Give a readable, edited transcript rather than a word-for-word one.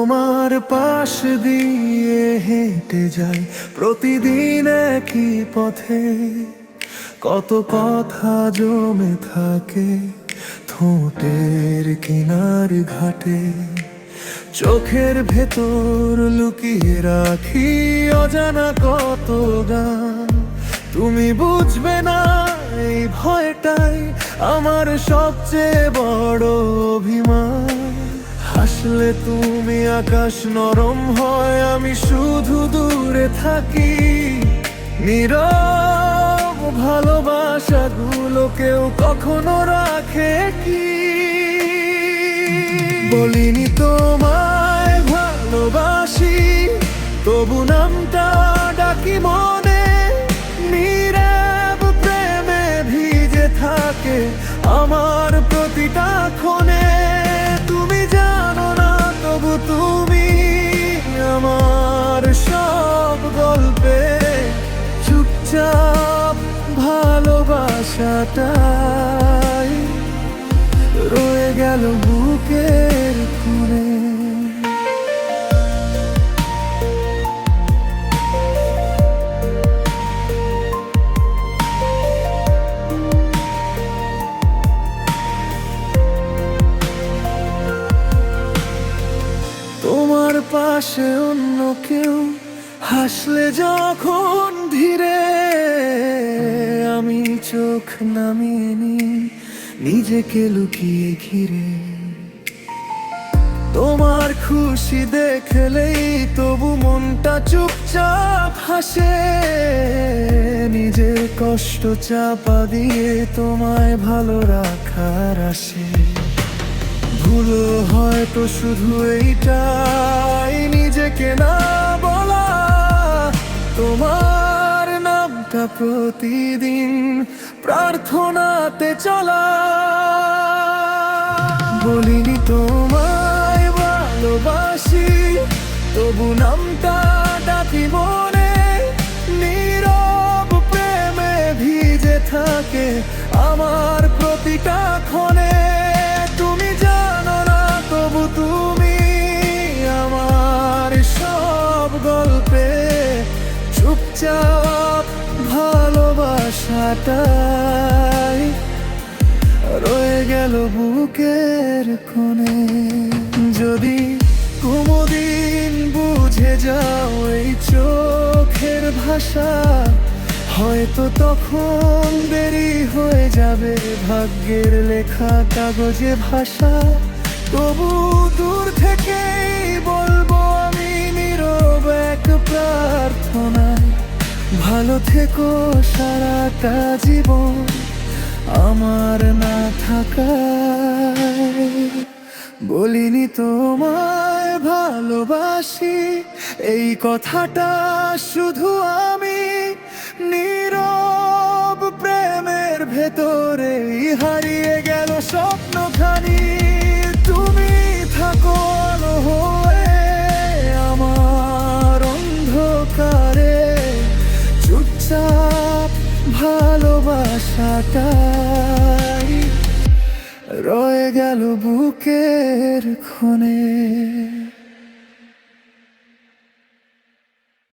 তোমার পাশ দিয়ে হেঁটে যাই প্রতিদিন একই পথে, কত কথা জমে থাকে ঠোঁটের কিনার ঘাটে। চোখের ভেতর লুকিয়ে রাখি অজানা কত গান, তুমি বুঝবে না এই ভয়টাই আমার সবচেয়ে বড় অভিমান। হাসলে তুমি আকাশ নরম হয়, আমি শুধু দূরে থাকি। নীরব ভালোবাসাগুলো কেউ কখনো রাখে কি? বলিনি তোমায় ভালোবাসি, তবু নামটা ডাকি মনে। নীরব প্রেমে ভিজে থাকে আমার প্রতিটা ক্ষণে। তুমি জানো না তবু তুমি আমার সব গল্পে। চুপচাপ ভালোবাসাটাই রয়ে গেল বুকের কোণে। তোমার পাশে অন্য কেউ হাসলে যখন ধীরে, আমি চোখ নামিয়ে নিই নিজেকে লুকিয়ে ঘিরে। তোমার খুশি দেখলেই তবু মনটা চুপচাপ হাসে। নিজের কষ্ট চাপা দিয়ে তোমায় ভালো রাখার আসে। ভুলো হয়তো শুধু এইটাই, নিজেকে না বলা তোমার নামটা প্রতিদিন প্রার্থনাতে চলা। বলিনি তোমায় ভালোবাসি, তবু নামটা ডাকি মনে। নীরব প্রেমে ভিজে থাকে আমার প্রতিটা ক্ষণে। তুমি জানো না তবু তুমি আমার সব গল্পে। চুপচাপ ভালোবাসাটাই রয়ে গেল বুকের কোণে। যদি কুমুদিন বুঝে যাও এই চোখের ভাষা, হয়তো তখন দেরি হয়ে যাবে ভাগ্যের লেখা কাগজে ভাষা। তবু দূর থেকেই বলবো আমি নীরব এক প্রার্থনায়, ভালো থেকো সারাটা জীবন আমার না থাকায়। বলিনি তোমায় ভালোবাসি, এই কথাটা শুধু আমি নীরব প্রেমের ভেতরে হারিয়ে গেল স্বপ্নখানি। তুমি থাকো আলো হয়ে আমার অন্ধকারে। চুপচাপ ভালোবাসাটাই রয়ে গেল বুকের কোণে।